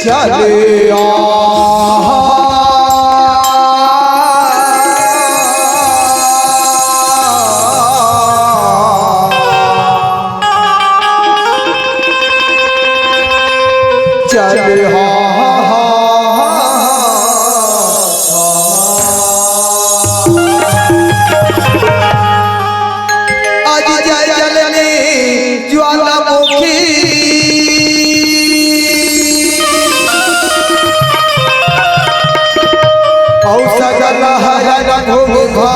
चले चले आज जय जलने ज्वालामुखी औसगल हर घोघा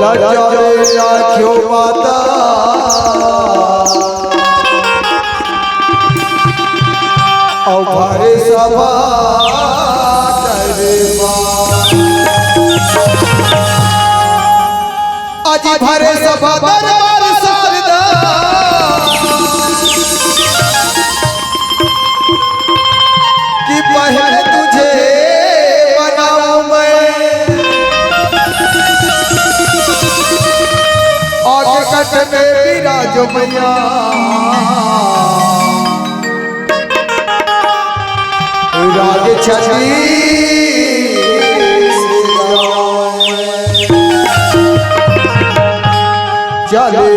लजारे राख्यो माता औभारे सभा आज भरे सभा दरबार शारदा कि पहले तुझे बनाऊं मैं और कट में विराजो मैया राग छठी चले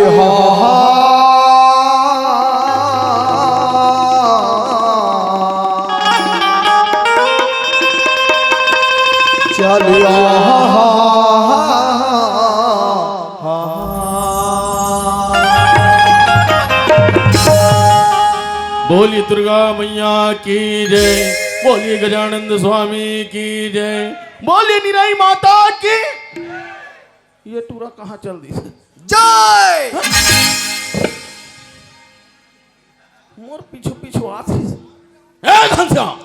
चले बोलिए दुर्गा मैया की जय, बोलिए गजानंद स्वामी की जय, बोलिए निराई माता की। ये टूरा कहाँ चल दी जय मोर पीछू पीछू आती ए घनश्याम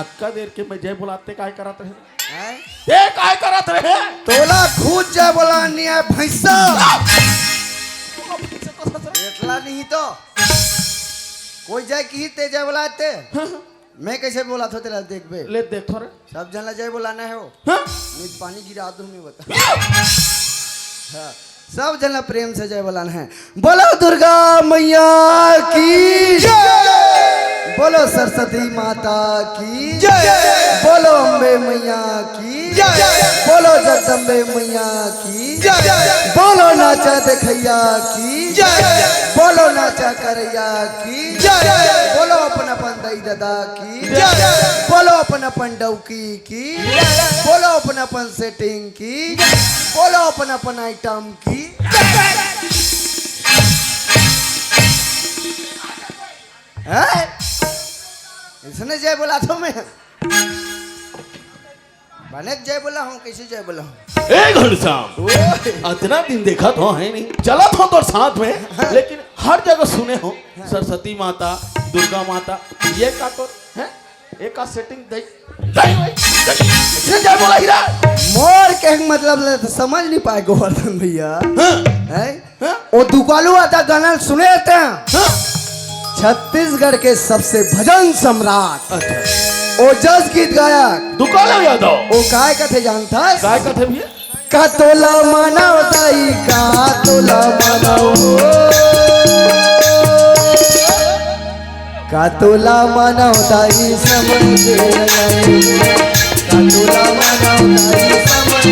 अक्का देर के मैं जय बुलाते काय करत रहे ये काय करत रहे तोला खुद जय बोलानी है भैंसा एकला नहीं तो कोई जय की ते जय बुलाते मैं कैसे बोला था तेरा देख बे ले देख थोड़े सब जन जय बुलाना है वो नहीं पानी गिरा दूं मैं बता हाँ, सब जन प्रेम से जय बुलाना है। बोलो दुर्गा मैया की जय, बोलो सरस्वती माता की जय, बोलो अम्बे मैया की जय, बोलो जगदम्बे मैया की जय, बोलो नाचा देखैया की जय, बोलो नाचा करैया की जय, बोलो अपन अपन दई दादा की जय, बोलो अपन अपन डौकी की, बोलो अपन अपन सेटिंग की, बोलो अपन अपन आइटम की। इसने जय बोला तो मैं बने जय बोला हूँ कैसे जय बोला हूँ ए घनश्याम इतना दिन देखा तो है नहीं चला था तो साथ में लेकिन हर जगह सुने हो सरस्वती माता दुर्गा माता ये का तो है एक का सेटिंग दई जय बोला हीरा मोर के मतलब तो समझ नहीं पाए गोवर्धन भैया है वो दुकालू आता गाना सुने थे छत्तीसगढ़ के सबसे भजन सम्राट ओ जस गीत गायक दुकालू यादव वो काय कथे जानता काय कथे भैया का तोला मनाओ ताई का तोला मनाओ का तोला मनाओ ताई समझ का तोला मनाओ ताई समझ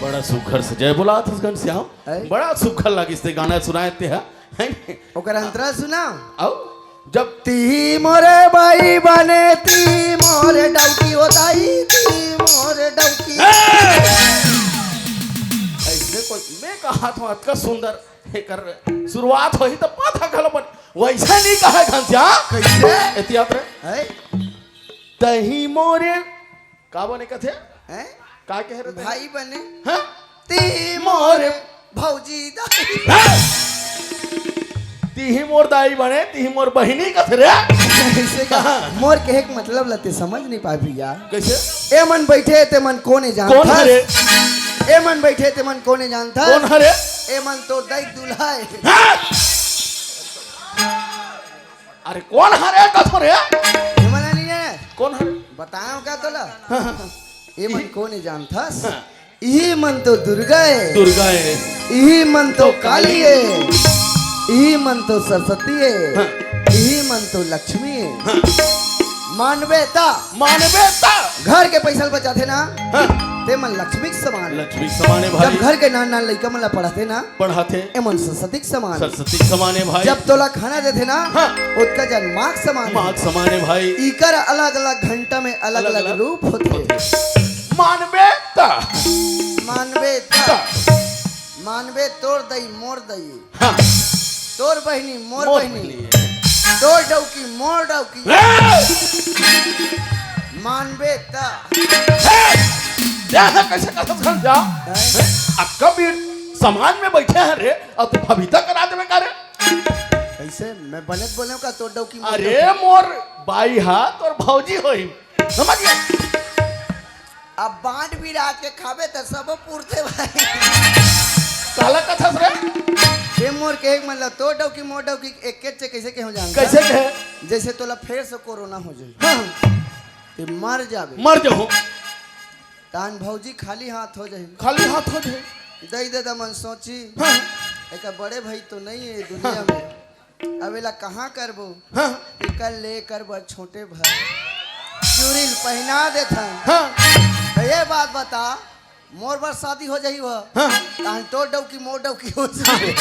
बड़ा सुखर से जय बोला था घनश्याम बड़ा सुखर लगी इससे गाना सुनाए थे ओकर अंतरा सुना आओ जब ती मोरे बाई बने ती मोरे डौकी होताई ती मोरे डौकी ऐसे कोई मैं कहा था इतना सुंदर है कर शुरुआत हुई तो माथा खलो पर वैसा नहीं कहा घनश्याम कैसे एतियात रे तही मोरे का बने कथे हैं का कह रहे थे भाई बने हां ती मोरे भौजी दाई तीही मोर दाई बने तीही मोर बहिनी कथे रे ऐसे का मोर के एक मतलब लते समझ नहीं पा भैया कैसे ए मन बैठे ते मन कोने जानता कौन हरे ए मन बैठे ते मन कोने जानता कौन हरे ए मन तो दाई दूल्हा है अरे कौन हरे कथो रे ए मन नहीं है कौन हरे बताओ क्या तोला ए मन कोने जानता यही मन तो दुर्गा है दुर्गा है यही मन तो काली है यही मन तो सरस्वती है यही मन तो लक्ष्मी है मानवेता मानवेता घर के पैसा बचाते ना ते मन लक्ष्मी के समान है। लक्ष्मी समाने जब भाई घर के नान नान लइका मन ला पढ़ाते ना पढ़ाते ए मन सरस्वती के समान है। सरस्वती समाने भाई जब तोला खाना देते ना हाँ। उसका जन माँ के समान है। माँ समाने भाई इकर अलग अलग घंटा में अलग अलग अलग-अलग रूप होते। मानवे ता मानवे ता। मानवे तोर दई मोर दई हाँ, तोर बहनी मोर मोर बहनी बहनी। तोर डौकी मोर डौकी मानवे ता कैसे कसम समझा अक्का भी समाज में बैठे हैं रे और तू भविता करा देवे का रे कैसे मैं बनत बोले का तोर डौकी मोर अरे मोर बाई हाथ और भौजी होई समझ गया अब बांट भी रात के खाबे त सब पूरते भाई काला कथस रे ये मोर के एक मतलब तो डौकी मोर डौकी एक से कैसे के हो जान कैसे कहे जैसे तोला फिर से कोरोना हो जाए हाँ, ते मर जाबे मर जाओ तान भौजी खाली हाथ हो जाए खाली हाथ हो जाए दई दे दमन सोची हाँ, एक बड़े भाई तो नहीं है दुनिया में अवेला कहाँ करबो हाँ, इकल ले कर बर छोटे भाई चूरिल पहना देता हाँ, तो ये बात बता मोर बर शादी हो जाई वह हाँ। तान तो डौकी मोर डौकी हो जाए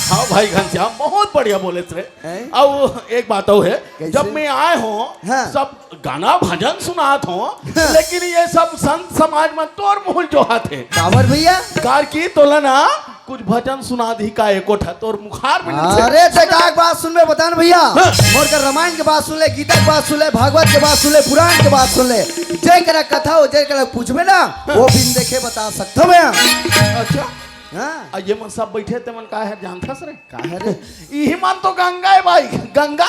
हाँ भाई घनश्याम बहुत बढ़िया बोले थे हैं? अब एक बात और है कैसे? जब मैं आए हूँ हाँ। सब गाना भजन सुनात हूँ हाँ। लेकिन ये सब संत समाज में तोर मुहल जो हाथ है काबर भैया कार की तोलना कुछ भजन सुना दी का एको ठा तोर मुखार में अरे ते का बात सुन में बता न भैया मोर का रामायण के बात सुन ले गीता के बात सुन ले भागवत के बात सुन ले पुराण के बात सुन ले जय करा कथा हो जय करा पूछबे ना वो बिन देखे बता सकता मैं अच्छा हाँ ये मन सब बैठे थे मन का है जानता सर काहे रे यही मन तो गंगा है भाई गंगा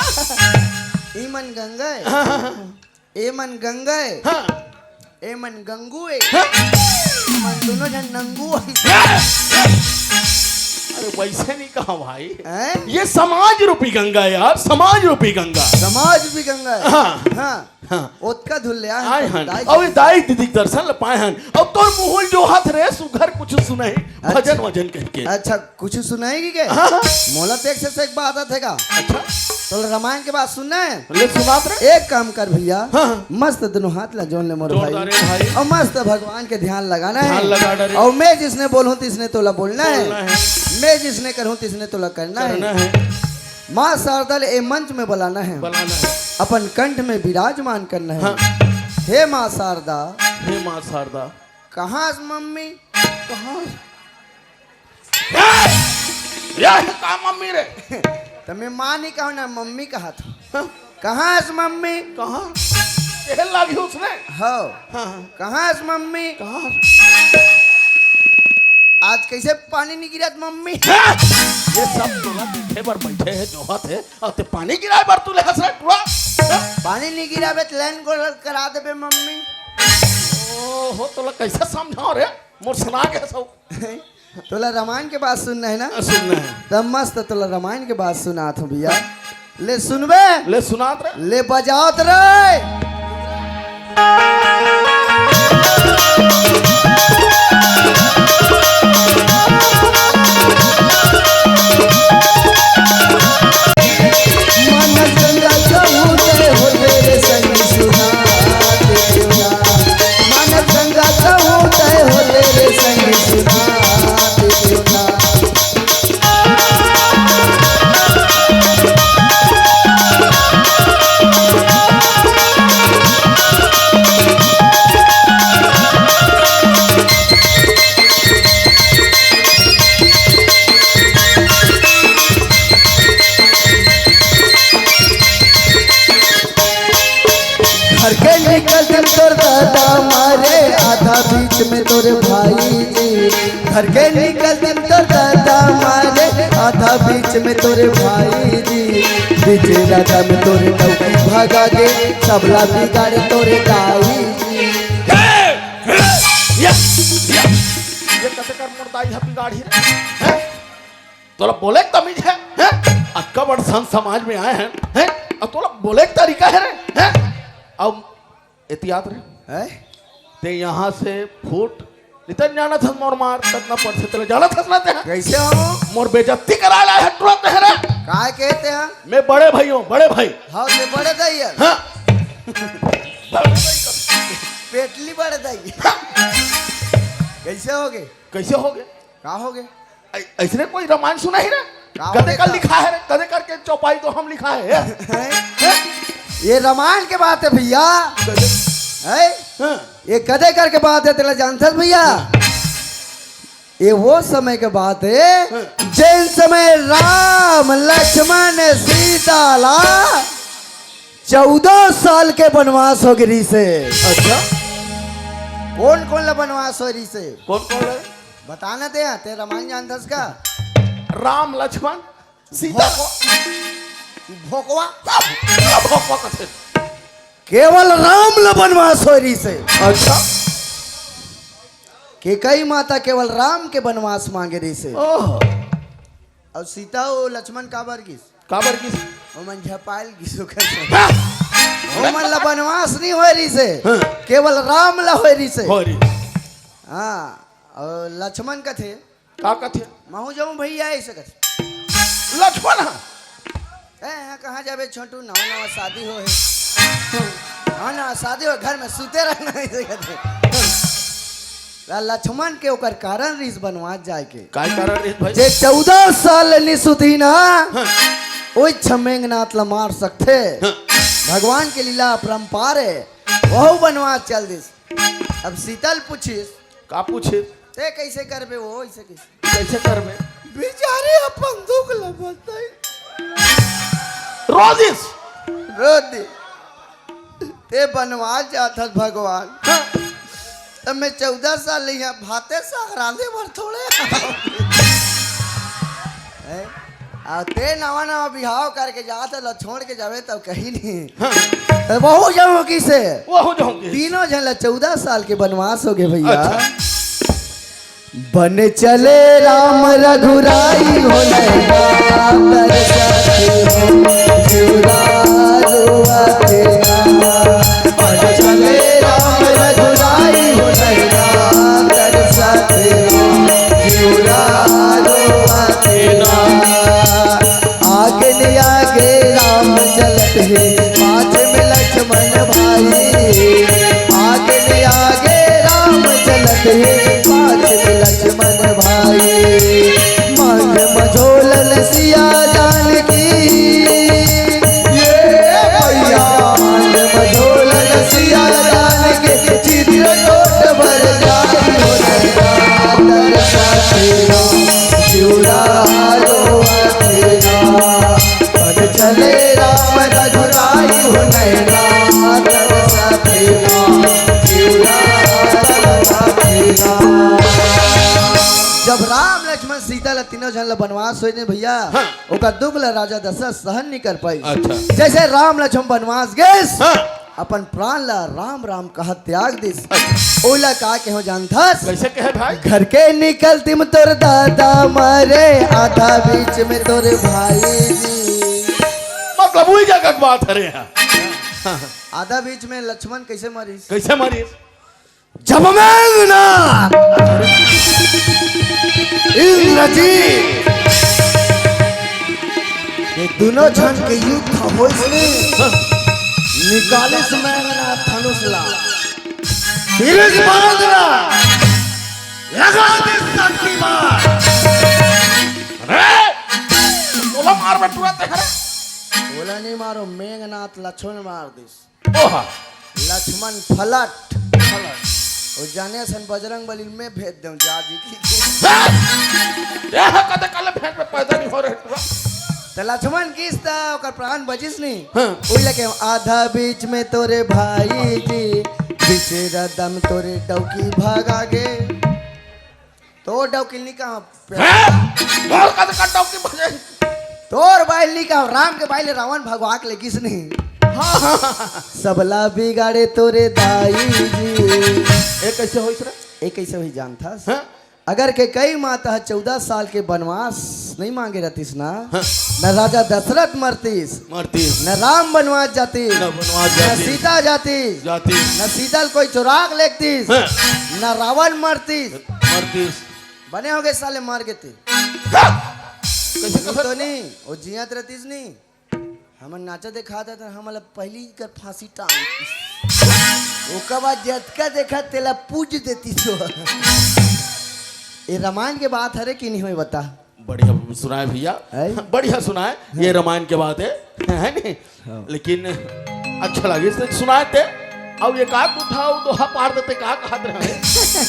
ई मन गंगा है हाँ, ए मन गंगा है हाँ, ए मन गंगू है हाँ। मन दोनों जन नंगू है अरे वैसे नहीं कहा भाई हैं? ये समाज रूपी गंगा है यार समाज रूपी गंगा समाज भी गंगा है हाँ, हाँ हाँ। ओतका धुल ले आए हन और दाई दीदी दर्शन ल पाए हन अब तोर मुहुल जो हाथ रे सुघर कुछ सुनाई भजन वजन कह के अच्छा कुछ सुनाएगी क्या हाँ, हाँ। मोला तो एक से एक बात आतेगा अच्छा तो रामायण के बात सुनना है ले सुनात रे एक काम कर भैया हाँ। मस्त दोनों हाथ ला जोड़ ले मोर जोरदार है भाई भाई। और मस्त भगवान के ध्यान लगाना ध्यान लगा डरे। है और मैं जिसने बोलूं तिसने तोला बोलना बोलना है है। मैं जिसने कहूं तिसने तोला करना करना है है माँ शारदा ए मंच में बुलाना है बनाना है अपन कंठ में विराजमान करना है हाँ। हे माँ शारदा हे माँ शारदा कहाँ है मम्मी कहाँ या का मम्मी रे तो मैं माँ नहीं कहूँ ना मम्मी कहा था हाँ, कहाँ है मम्मी कहाँ ये लागी उसने हो हाँ, हाँ, कहाँ है मम्मी कहाँ आज कैसे पानी नहीं गिरा मम्मी हाँ? ये सब तोला बैठे पर बैठे है जो हाथ है और ते पानी गिराए पर तू ले हंस रहा टुआ पानी नहीं गिरा बे तो लाइन को करा दे बे मम्मी ओहो तोला कैसे समझाओ रे मोर सुना के सब तोला रामायण के बात सुनना है ना सुनना है तब मस्त तोला रामायण के बात सुना था भैया ले सुनबे ले सुनात रे ले बजाओ रे घर के निकल दिन तोर दादा मारे आधा बीच में तोरे भाई जी घर के निकल दिन तोर दादा मारे आधा बीच में तोरे भाई जी बीच राजा में तोरे डौकी भागा गे सबला बिगाड़े तोरे गाई जी ये कते कर मोर दाई हपी गाड़ी है तोला बोले के तमीज है अक्का बड़ संत समाज में आए हैं और तोला बोले के तरीका है रे हैं अब एहतियात रे हैं ते यहाँ से फूट नितन जाना था मोर मार ततना पड़ से तेरे जाना था सुनाते हैं कैसे हो मोर बेइज्जती करा ला है तुरंत है रे काय कहते हैं मैं बड़े भाई हूँ बड़े भाई हाँ ते बड़े दैया हाँ बड़े भाई का। पेटली बढ़ गई। कैसे हो गए? कैसे हो गए? का हो गए? ऐसने कोई रामायण सुना ही ना? का हो गधे गया का था? लिखा है रे, गधे करके चौपाई तो हम लिखा है। हैं? ये रामायण के बात है भैया। गधे- है? हाँ। ये कदे करके बात है तेरा जानता है भैया? ये वो समय के बात है जिन समय राम लक्ष्मण सीता ला 14 साल के वनवास हो गिरी से। अच्छा, कौन कौन ला वनवास हो रही से कौन कौन है? बताना दे। तेरा रामायण जानता है का? राम लक्ष्मण सीता। भोकवा भोकवा कथे। केवल राम ला वनवास हो रही से। अच्छा, कि कई माता केवल राम के वनवास मांगे रही से। ओह, और सीता और लक्ष्मण का बरगिस काबर की? ओमन झपाइल गिसो कर ओमन ला वनवास नहीं हो रही से। हाँ। केवल राम ला हो रही से। हो रही। हाँ, और लक्ष्मण का थे का कथे? महू जाऊं भैया ऐसे कथे। लक्ष्मण हाँ। यहाँ कहाँ जाबे छोटू? नवा नवा शादी हो है। हाँ ना, शादी हो घर में सुते रहना ऐसे कथे। लक्ष्मण के ओकर कारण रिस बनवा जाए के काय कारण रे भाई? जे 14 साल नहीं सुती ना ओई छमेंगनाथ ला मार सकते। भगवान के लीला अपरंपार है। वह बनवास चल दिस। अब शीतल पूछिस का पूछे? ते कैसे करबे? वो ऐसे कैसे कैसे करबे? बेचारे अपन दुख ला बताई रोजिस। रो दे। ते बनवास जाता भगवान। तब मैं 14 साल यहाँ भाते सागरांधे भर थोड़े ते नवा नवा बिहाव करके जाते ला छोड़ के जावे तब कहीं नहीं। बहु जाऊं किसे? वो हो जाओगे। तीनों जन ला 14 साल के वनवास हो गए भैया। बन चले राम रघुराई हो चले राम रघुराई हो आगे ने आगे राम चलत है पाछ में लक्ष्मण भाई। आगे ने आगे राम चलत है पाछ में लक्ष्मण भाई। मांग मझोलन सिया जानकी ये भैया। मांग मझोलन सिया जानकी चित्र टोट भर जाई हो नैना तेरा शिवरा चले राम रघुराई हो नैना तरसा तेरा शिवरा तरसा तेरा। जब राम लक्ष्मण सीता ला तीनों जन ला वनवास होई ने भैया ओका दुख ला राजा दशरथ सहन नहीं कर पाई। अच्छा। जैसे राम लक्ष्मण वनवास गए हाँ। अपन प्राण ला राम राम कहा त्याग दिस। ओला का के हो जानता कैसे कहे भाई? घर के निकलती में तोर दादा मरे आधा बीच में तोर भाई जी। मतलब वही जगह की बात है रे यहाँ। आधा बीच में लक्ष्मण कैसे मरी? कैसे मरी? जब मेघनाथ इंद्रजीत ये दोनों जन के युद्ध हो निकाले से मेघनाथ धनुष ला तिरक बांधना लगा दे शक्तिमान। अरे बोला मार बटुआ ते करे। बोला नहीं मारो मेघनाथ लक्ष्मण मार दिस। ओहा, लक्ष्मण फलट फलट और जाने सन बजरंग बली में भेज दूं जाजी की। यह कदे कल फेंक में पैदा नहीं हो रहे तू। तो लक्ष्मण किस था ओकर प्राण बचिस नहीं। हाँ। ओई लगे आधा बीच में तोरे भाई जी बीचे दम तोरे डौकी भागा गे। तो डौकी नहीं कहा बोल कदे कटाव की बजे। तोर बाइल नहीं कहा राम के बाइल रावण भगवा के लेकिस नहीं। सबला बिगाड़े तोरे दाई जी। ये कैसे होइस रे? एक कैसे हुई जानता हाँ? अगर के कई माता 14 साल के वनवास नहीं मांगे रहतीस ना न राजा दशरथ मरतीस मरती न राम बनवास जाती न बनवास न जाती। सीता जाती जाती न सीता कोई चुराग लेतीस हाँ। न रावण मरतीस। मरती बने हो गए साले मार के थे कैसे तो कर नहीं वो जियात रहतीस नहीं। हम नाचा दिखा था हम पहली कर फांसी टांग ओकर बाद जतका देखा तेला पूज देती सो। ये रामायण के बात है रे कि नहीं हुई बता। बढ़िया सुनाए भैया, है? बढ़िया सुनाए। ये रामायण के बात है नहीं? लेकिन अच्छा लगे सुनाए थे। अब एक आध उठाओ दोहा पार देते का कहत रहे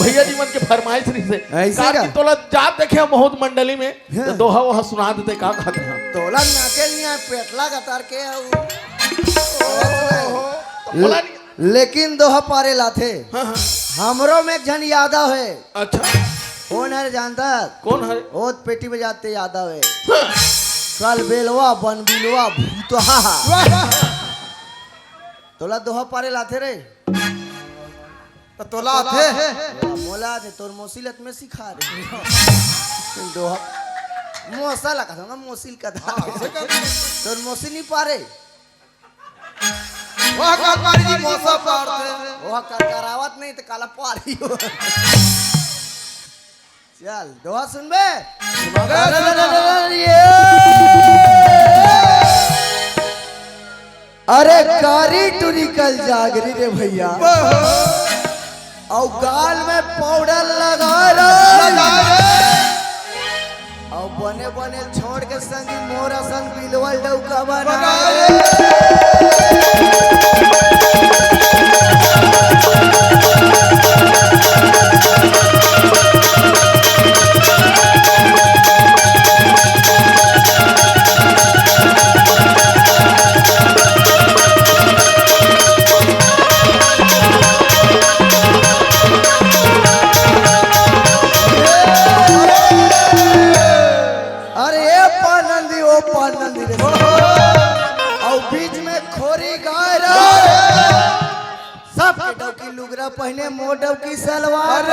भैया जी मन के फरमाइश नहीं से ऐसे का? तोला जात देखे बहुत मंडली में तो दोहा वहा सुना देते का कहत रहे। तोला नाचे नहीं है पेटला कतार के बोला नहीं। लेकिन दोहा पारे लाथे। हाँ। हमरो में एक जन यादव है। अच्छा कौन है जानता? कौन है? ओत पेटी बजाते यादव है। कल बेलवा बन बिलवा भूतहा। तोला दोहा पारे लाथे रे तो तोला थे मोला थे तोर मोसिलत में सिखा रे दोहा मोसा लगा था ना मोसिल का था तोर मोसिल नहीं पारे वह काकारी जी मौसा पार थे वह करावत नहीं तो काला पारी हो। चल दोहा सुन बे। अरे कारी टूरी कल जागरी रे भैया और गाल में पाउडर लगा और बने बने छोड़ के संगी मोरा संग बिलवल डौका बना पहने मोडव की सलवार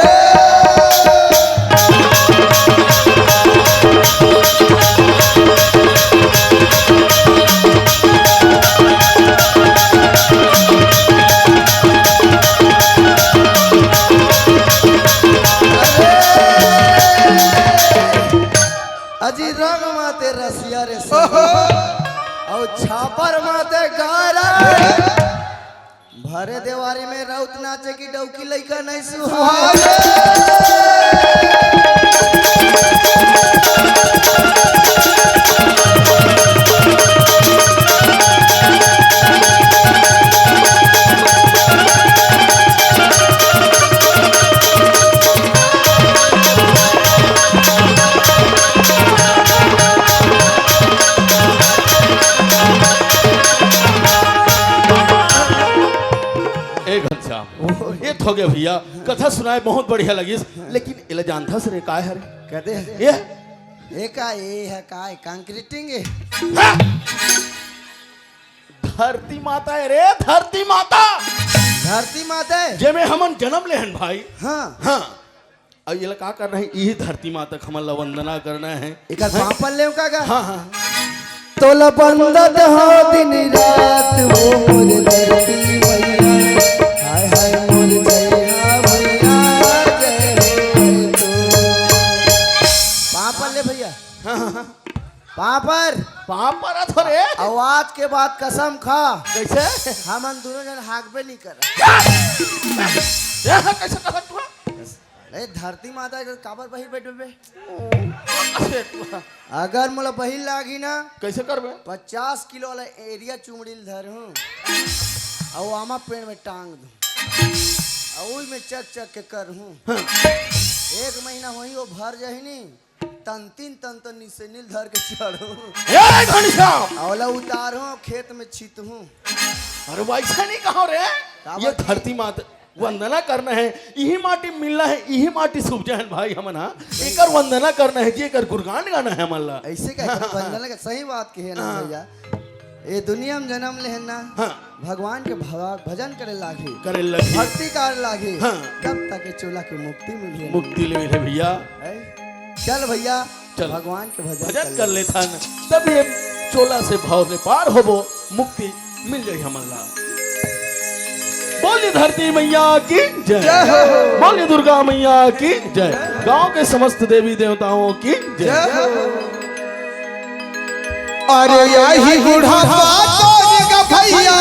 अजी रंग माते रसिया रे और छापर माते गारा भरे देवारी में राउत नाचे की डौकी लइका नहीं सुहावे। ये हो गया भैया कथा सुनाए बहुत बढ़िया लगी लेकिन इला जानता सर का है कहते ये का ये है का कंक्रीटिंग है धरती माता है रे धरती माता है जे में हमन जन्म लेहन भाई। हाँ हाँ अब ये का करना है यही धरती माता का हमन ला वंदना करना है एक पापन ले का हाँ हाँ तो लबंदत हो दिन रात वो मोर धरती मैया हाय हाय मोर जैया भैया जय तो पापन ले भैया पापर पापर अथरे आवाज के बाद कसम खा कैसे हमन दोनों जन हाकबे नहीं कर कैसे कहत तू अरे धरती माता के काबर बहिर बैठबे अरे अगर मोला बहिर लागी ना कैसे करबे 50 किलो वाला एरिया चुमड़ी धर हूँ और आमा पेड़ में टांग दूँ और में चक चक के कर हूँ 1 महीना होई वो भर जाही तन नीचे नील धर के चढ़ू औला उतार हूँ खेत में छीत हूँ। अरे वैसा नहीं कहो रे ये धरती माता वंदना करना है यही माटी मिलना है यही माटी सूख जाए भाई हमन एकर वंदना करना है जी एकर गुणगान गाना है हमन ला ऐसे का वंदना का सही बात कहे ना भैया ये दुनिया में जन्म ले ना भगवान के भजन करे लागे भक्ति कर लागे तब तक चोला की मुक्ति ले भैया। चल भैया चल भगवान के भजन कर ले था तब ये चोला से भाव में पार होबो मुक्ति मिल जाए हमन ला। बोलिए धरती मैया की जय बोलिए दुर्गा मैया की जय गांव के समस्त देवी देवताओं की जय। अरे यही बुढ़ापा तो भैया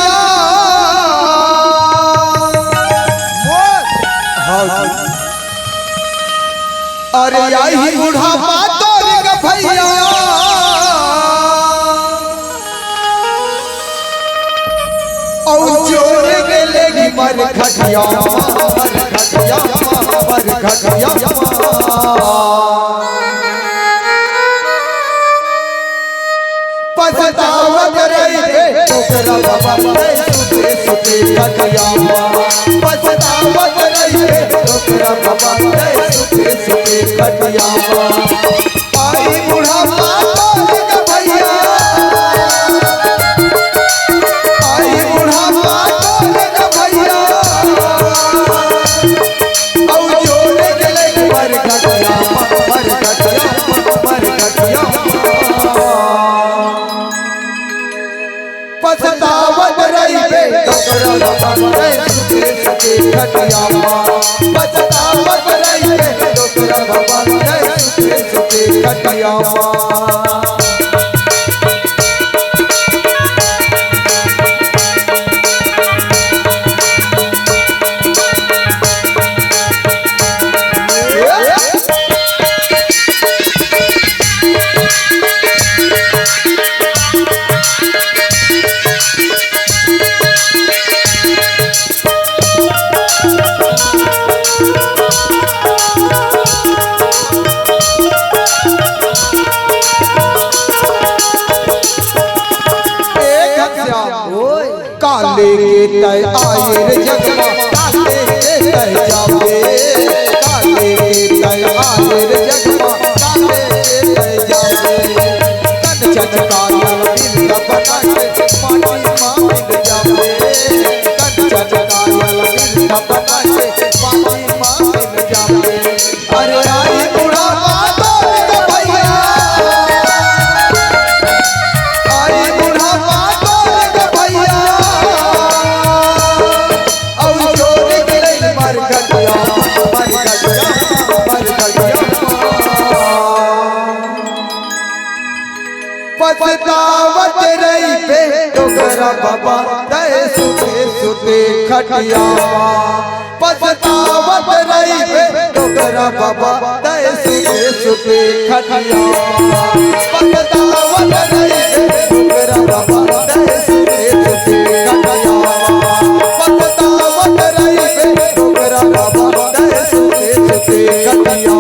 अरे आई बुढ़ापा तोर का भैया और जोर गेले मर खटिया पछतावत रही रे तोरा बाबा सुते सुते खटिया पछतावत रही रे तोरा बाबा सुते सुते खटिया आई बुढ़ापा तोर का भैया आई बुढ़ापा तोर का भैया और जोर गेले मर खटिया पछतावत रही बे तोरा बाबा सुते सुते खटिया पछतावत रही बे तोरा बाबा सुते सुते खटिया काले के तय आए रे जगमा काले के तय जावे काले के तय आए रे जगमा काले के तय जावे कन चटकाया दिल बना के पानी मांग जावे कन चटकाया दिल बना के पानी मांग जावे अरे आई बुढ़ापा तोर का भैया आई बुढ़ापा तोर का भैया पछतावत रही पे तोरा बाबा दे सुते सुते खटिया पछतावत रही पे तोरा बाबा दे सुते सुते खटिया पछतावत रही पे तोरा बाबा दे सुते सुते खटिया पछतावत रही पे तोरा बाबा दे सुते सुते खटिया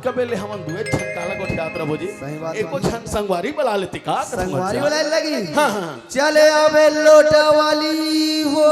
कबेले हमन दुए छक्काला गोठियात रहो जी सही बात एको छन संगवारी बुला लेती का संगवारी वाला लगी हां हां चले आवे लोटा वाली हो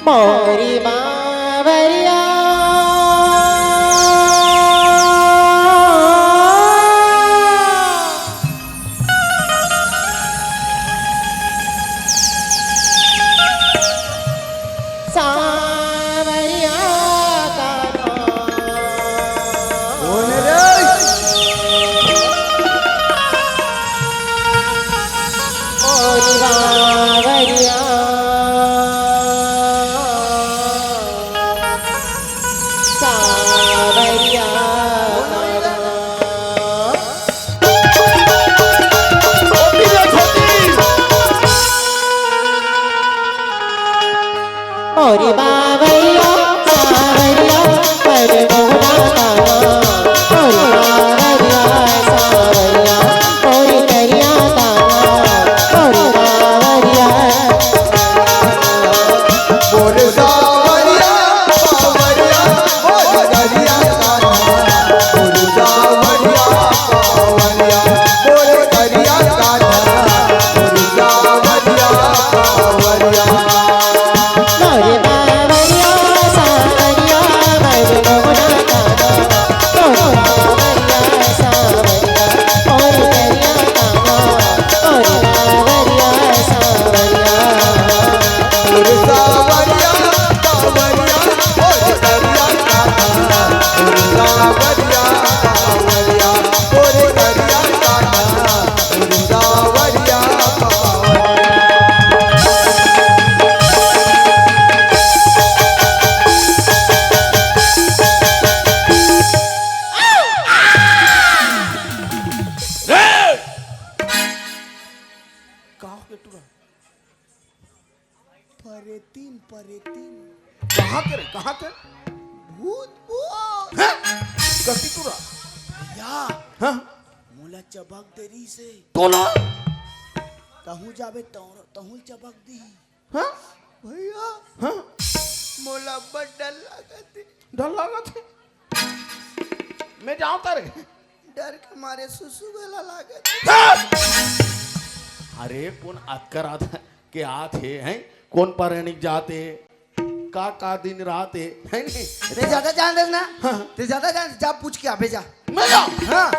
मोरी बावरिया मोरी बावरिया सावरिया पर मोहना दाना मोरी बावरिया सावरिया मोरी करिया दाना मोरी बावरिया मोर सावरिया सावरिया मोर गरिया कान्हा मोर सावरिया सावरिया मोर गरिया कान्हा मोर सावरिया सावरिया मोरी बावरिया सावरिया पर मोहना दाना मोरी बावरिया सावरिया मोरी करिया दाना मोरी बावरिया सावरिया मोर सावरिया सावरिया मोर गरिया कान्हा मोर सावरिया सावरिया मोर गरिया कान्हा मोर सावरिया सावरिया रे कहाँ के टूरा कहाँ के रे कहाँ के भूत हैं? गति टूरा या हाँ मोला चबक देरी से तो ना कहूँ जाबे तहूँ चबक दी हाँ भैया हाँ मोला बड़ डर लागत डर लगा थे मैं जाऊँ तारे डर के मारे सुसु वाला लागत हाँ! अरे कौन अतकर आता के आते हैं कौन पर जाते का दिन रात है नहीं ते ज्यादा जान दे ना ते ज्यादा जान जा पूछ के आबे जा मैं जाऊँ हाँ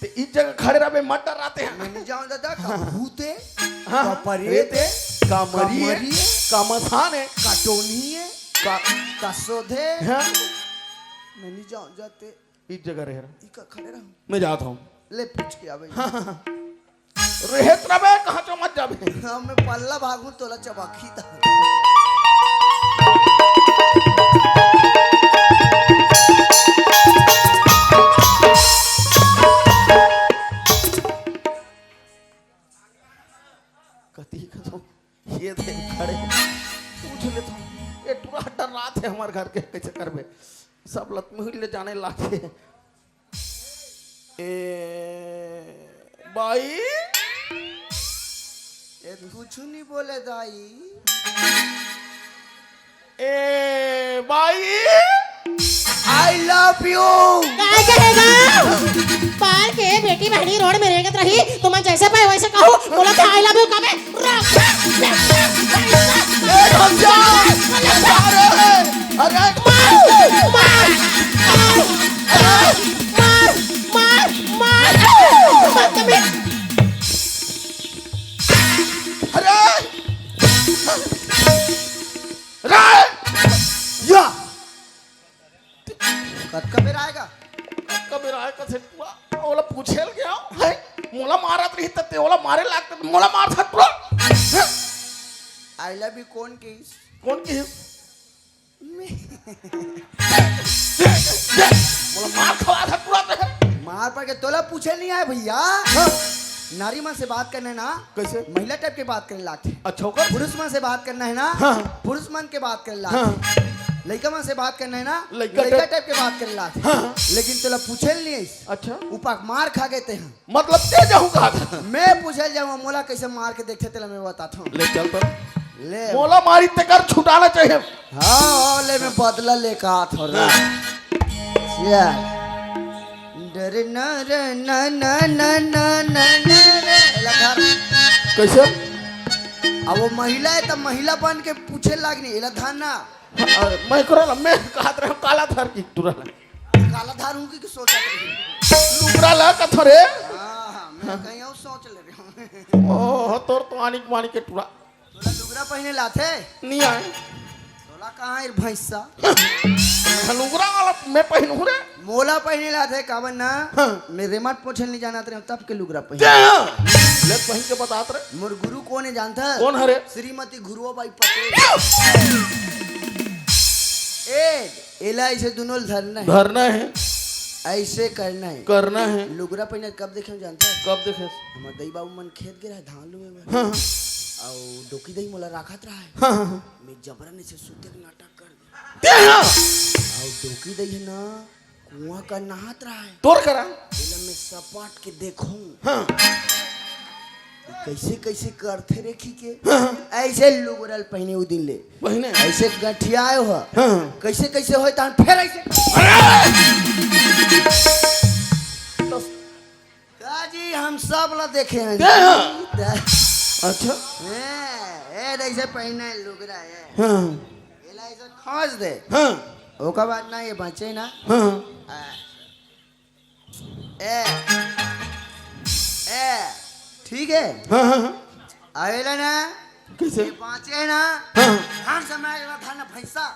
ते इस जगह खड़े रहे मत डराते हैं मैं नहीं जाऊँ दादा का भूते हाँ, का परेत है का मरी है मरी है, का मसान है का टोनी है का का सोधे हाँ? मैं नहीं जाऊँ जाते इस जगह रह रहा इका खड़े रहूँ मैं जाता हूँ ले पूछ के आबे रहेत रबे कहाँ चो मत जाबे हाँ मैं पल्ला भागूं तोला चबाखी था कती कतो ये दे खड़े पूछ लेता हूँ ये टूरा डर रात है हमारे घर के कैसे करबे सब लत में ले जाने लागे ए बाई ये कुछ नहीं बोले दाई ए बाई आई लव यू काय करेगा पार के बेटी बहनी रोड में रहकर रही तुम जैसे पाए वैसे कहो बोला था आई लव यू कबे या कब कब आएगा ओला पूछेल गया है मोला मारत रही तते ओला मारे लागत मोला मार सकतो आई लव यू कौन केस कौन की मोला मार खवा सकतो मार पड़ के तोला पूछे नहीं आए भैया नारी मन से बात करना है ना कैसे महिला टाइप की बात करने लागते अच्छा होकर पुरुष मन से बात करना है ना हाँ। पुरुष मन के बात करने लागते लड़का मन से बात करना है ना लड़का लड़का टाइप- टाइप के बात करने लागते हाँ। लेकिन तोला पूछे नहीं है अच्छा ऊपर मार खा गए थे हम मतलब ते जाऊं कहा था मैं पूछे जाऊँ मोला कैसे मार के देखे तेला मैं बताता हूँ ले चल पर ले मोला मारी ते कर छुटाना चाहिए हाँ ले मैं बदला लेकर आत हो रहा डर न रे न न न न न न रे लगा कैसे अब वो महिला है तब महिला बन के पूछे लागनी एला धान ना मैं करो मैं कहा रहा काला थर की तुरा काला धान हूँ कि सोचा रही लुगरा ला कथरे हाँ मैं कहीं और सोच ले रही हूँ ओ तोर तो आनी मानी के टुरा तोला लुगरा पहने लाथे नहीं आए तोला कहाँ है भैंसा लुगरा वाला मैं पहनू रे मोला पहने लाथे कावन ना हाँ। मैं रेमट पोछल नहीं जाना तेरे तब के लुगरा क्या पहने ले पहन के बतात रे मोर गुरु कौन है जानता कौन हरे श्रीमती गुरुआ बाई पटेल एला ऐसे दोनों धरना है धरना है ऐसे करना है करना है लुगरा पहने कब देखे जानता है कब देखे हमारे दई बाबू मन खेत गिरा धान लुए में हाँ और डोकी दही मोला राखत रहा है हाँ हाँ मैं जबरन से सूते के नाटक कर दे ते हाँ और डोकी दही ना कुआं का नहात रहा है तोर करा पहले मैं सपाट के देखूं हाँ कैसे कैसे करते रेखी के हाँ ऐसे लुगरल पहने उ दिन ले बहिने ऐसे गठियाए हो हाँ कैसे कैसे हो तान फिर ऐसे काजी हम सब ला देखे हैं ते हाँ अच्छा ए ऐसे पहने लुगरा है हाँ एला ऐसे खोज दे हाँ ओका बात ना ये बचे ना हाँ ए ए ठीक है हाँ हाँ आवेला ना कैसे ये पांचे ना हाँ धान समय था ना भैंसा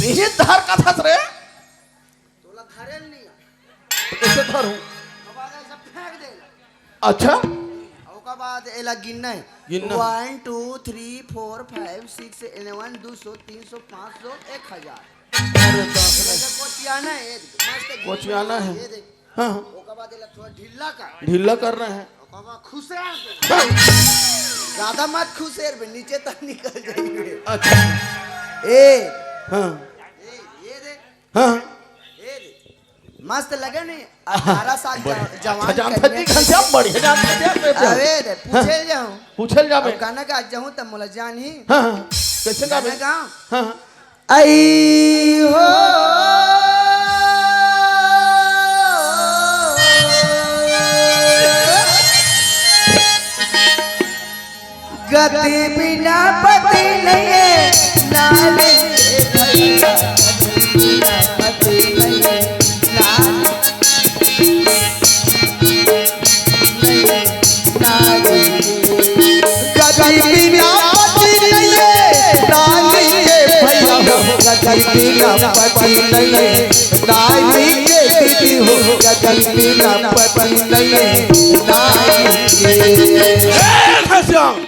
ये धार का था रे तोला धरे नहीं तो कैसे धरूं अब आगे सब फेंक दे अच्छा ओका बाद एला गिनना है गिनना। 1 2 3 4 5 6 11 200 300 500 1000 अरे बाप रे ऐसा कोचियाना है मस्त कोचियाना है। ये देख हाँ ओका बाद एला थोड़ा ढीला कर ढीला कर रहे हैं ओका बाद खुशेर हाँ, ज्यादा मत खुशेर बे नीचे तक निकल जाएंगे अच्छा ए हाँ ये दे हाँ ये दे मस्त लगे नहीं 18 साल जवान जान कन्या थी घंटा बढ़िया जान थी अरे दे पूछे जाऊं पूछल जाबे अब गाना का जाऊं तब मोला जानी हाँ हाँ कैसे गाबे गाना गाऊं हाँ हाँ आई हो गति बिना पति नहीं है नारी भैया गति बिना पति नहीं है नारी गति बिना पति नहीं है नारी के भैया हो गति बिना पति नहीं है नारी के दीदी हो गति बिना पति नहीं है नारी के घनश्याम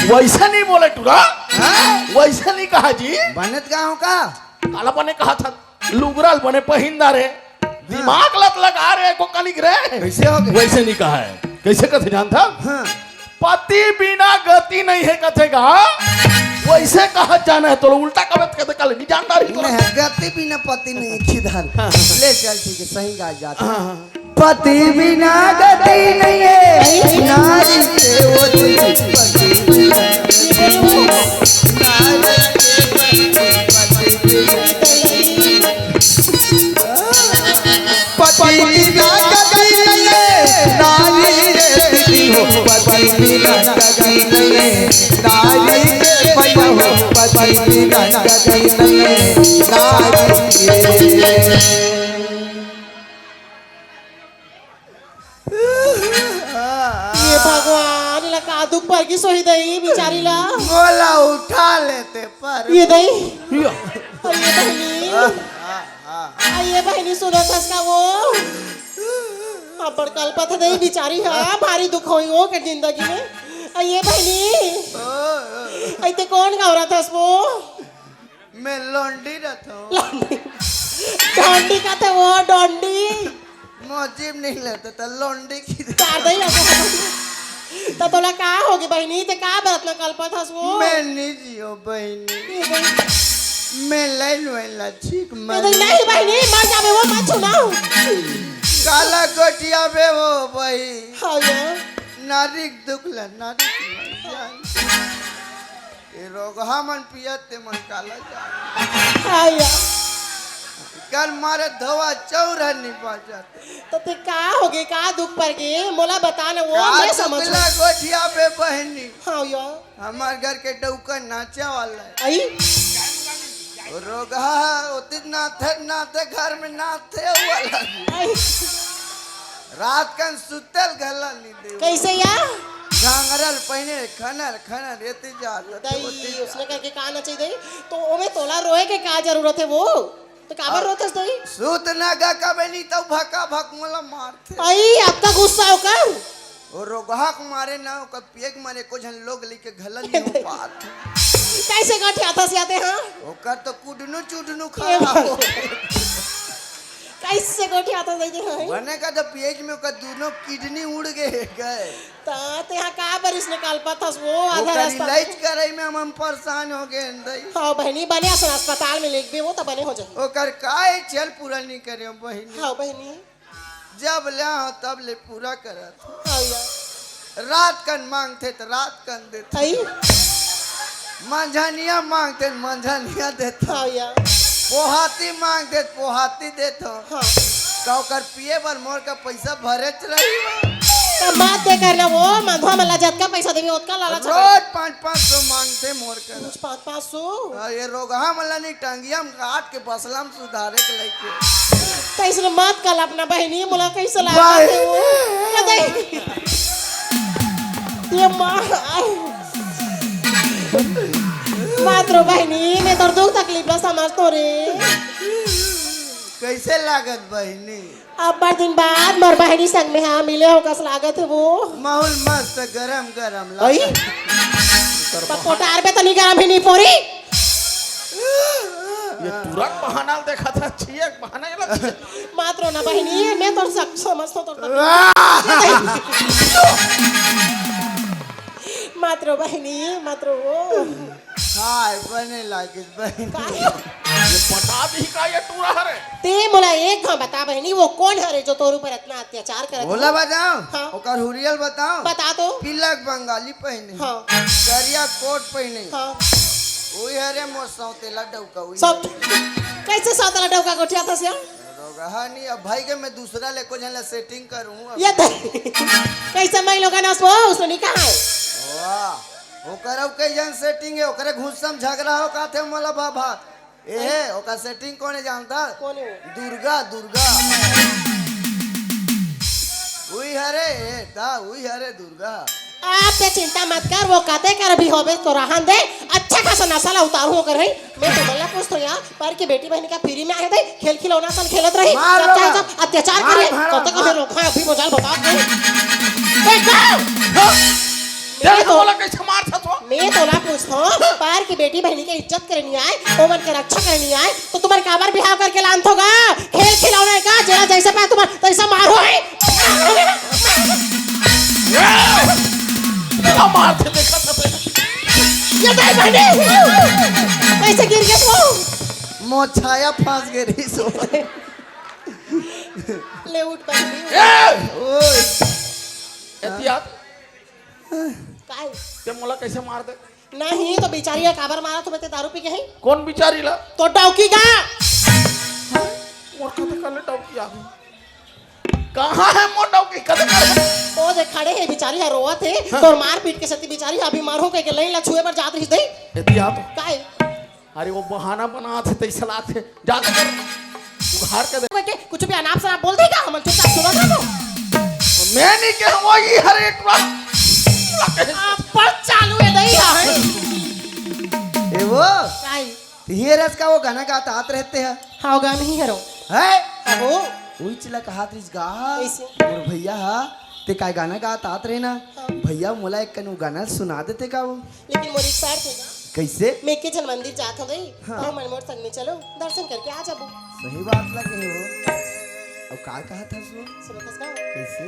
वैसा नहीं बोले टूरा वैसा नहीं कहा जी बनत गाँव का काला बने कहा था लुगरल बने पहिंदा रे दिमाग लत लगा रे को कलिक रे कैसे हो गए वैसे नहीं कहा है कैसे कथे जानता हाँ पति बिना गति नहीं है कथेगा वैसे कहा जाना है तो उल्टा कबत कहते कल नहीं जानता रही नहीं गति बिना पति नहीं किधर ले चल ठीक है सही गा जाता हाँ हाँ पति बिना गति नहीं है नारी के वो पति बिना नारी पति बिना गति नहीं है नारी रे दीदी हो पति बिना गति नहीं है नारी के भैया हो पति बिना गति नहीं है नारी के ये भगवान इला का दुख पर की सोही दई बिचारी ला मोला उठा लेते पर ये दई या, ये बहनी सुनो का वो अपन कल्पत दई बिचारी हाँ भारी दुख होई हो के जिंदगी में ये बहनी ऐते कौन गावरा था वो मैं लौंडी रहता हूँ डोंडी का था वो डोंडी मोजीब नहीं लेते तो लौंडी की चार दई तो तोला का होगी बहनी ते का बरत में कल्पत था वो मैं नहीं जियो बहनी मैं लाइन वाला ठीक मर नहीं बहनी मर जावे वो मत सुनाओ काला गोटिया बे वो भाई हाँ ये नारिक दुखला नारिक ये रोग मन पियते मन काला जा हाँ ये कल मारे धोआ चौरा नहीं जाते तो ते का होगे का दुख पर के मोला बता ना वो मैं समझ काला गोटिया बे बहनी हाँ ये हमार घर के डौका नाचा वाला है आई रोगा उतित नाथे घर में नाथे वाला आई रात कन सुतल गला नहीं दे कैसे या घांगरल पहने खनर खनर एते जात दई उसने करके का ना चाहिए दई तो ओमे तोला रोए के का जरूरत है वो तो काबर रोतस दई सूत ना गा कबे नहीं तो भका भक मोला मारते आई आपका गुस्सा हो कर और रोगा को मारे ना को पेग मारे को जन लोग लेके घलन नहीं हो पात कैसे गाठी आता से आते हाँ ओकर तो कुडनु चुडनु ये खा भगवान। कैसे गोठी आता दे है बने का तो पेज में का दोनों किडनी उड़ गए ता ते यहाँ का बरिस निकाल पाता वो आधा ओकर रास्ता इलाज करे में हम परेशान हो गए दई हाँ बहनी बने असन अस्पताल में लेके वो तो बने हो जाए ओकर काय चल पूरा नहीं करे बहिनी हाँ बहनी जब ले आओ तब ले पूरा करत हाँ यार रात कन मांगते तो रात कन देते आई मंझनिया मांगते तो मंझनिया देते हाँ यार पोहाती मांगते तो पोहाती देते हाँ का ओकर पिए बर मोर का पैसा भरे रही तो बात दे करना वो मधुआ मला जतका पैसा देवी उतका लालच रोज 500 मांगते मोर कर कुछ 500 ये रोगहा मला नहीं टांगिया हम काट के बसलाम सुधारे के लेके तो इसने मत कल अपना बहनी मुला कैसे लाया थे वो क्या दे ये माँ मात्रो बहनी मैं तो दुख तकलीफ ना समझतो रे कैसे लागत बहिनी अब बार दिन बाद मोर बहनी संग में हाँ मिले हो कस लागत है वो माहौल मस्त गरम गरम आई लागत पकोटार पे तो नहीं गरम ही नहीं पोरी ये तुरंत बहाना देखा था छिए बहाना ये लग मात्रो ना बहनी मैं तो समझतो तो मात्रो बहनी मात्रो वो हाय बने लागित बहिनी ये पटा भी का ये टूरा हरे ते मोला एक घा बता बहनी वो कौन है रे जो तोर ऊपर इतना अत्याचार करत बोला बताओ हाँ। ओकर हुरियल बताओ बता तो पिलक बंगाली पहने हाँ करिया कोट पहने हाँ ओई हरे मोर सौतेला डौका ओई सब कैसे सातला डौका गोठिया था सिया रोगहा नहीं अब भाई के मैं दूसरा ले को जला सेटिंग करूं अब ये कैसे मैं लोग ना उसने नहीं कहा है वाह ओकर अब कई जन सेटिंग है ओकरे घुसम झगड़ा हो काथे मोला बाबा एहे ओकर सेटिंग कौन जानता कौन है वो? दुर्गा दुर्गा उई हरे ता उई हरे दुर्गा आप पे चिंता मत कर वो कहते कर भी होबे तो रहन दे अच्छा खासा नसाला उतारू कर रही मैं तो बोला कुछ तो यहाँ पर की बेटी बहनी का फ्री में आए थे खेल खिलौना सन खेलत रही मार जब लो चाहे ना। तब अत्याचार मार, करे मार, तो तक मार। रोका अभी मजाल बता तेरे को बोला कैसे मार था तो मैं तो ना पूछता पार की बेटी बहनी की इज्जत करनी आए ओमन के रक्षा करनी आए तो तुम्हारे काबर बिहाव करके लांत होगा खेल खिलौने का जरा जैसे पाए तुम्हारा तैसा मारो है क्या मार थे देखा था तेरे ये दे बहनी कैसे गिर गया वो मोछाया फांस गई रही सो ले उठ बहनी ओए एहतियात काय ते मोला कैसे मार दे नहीं तो बेचारी का काबर मारा तुम्हें ते दारू पी के है कौन बिचारी ला तो डौकी का मोर कते कर ले टॉकी आ गई कहां है मोर टॉकी कते कर ओ जे खड़े है बेचारी है रोवत है तो मार पीट के सती बेचारी अभी मारो के लाइन ला छुए पर जात रही दे एहतियात काय अरे वो बहाना बना थे तैसा लाग थे जाते कर उघार के दे बेटे कुछ भी अनाप शनाप बोल देगा हम चुपचाप सुना था तो मैं नहीं कह वही हर एक बार पर चालू है नहीं है ए वो काय ये रस का वो गाना गाता हाथ रहते हैं हाँ गा नहीं है रो है अब वो उई चिला का हाथ रिस गा कैसे? और भैया हा ते काय गाना गाता आत रहे ना हाँ। भैया मोला एक कनु गाना सुना देते का वो लेकिन मोरी सार थे कैसे मैं के जन मंदिर जात हो गई हाँ। तो मनमोर संग में चलो दर्शन करके आ जाबो सही बात लगे हो अब का कहा था सो सुनो तो कैसे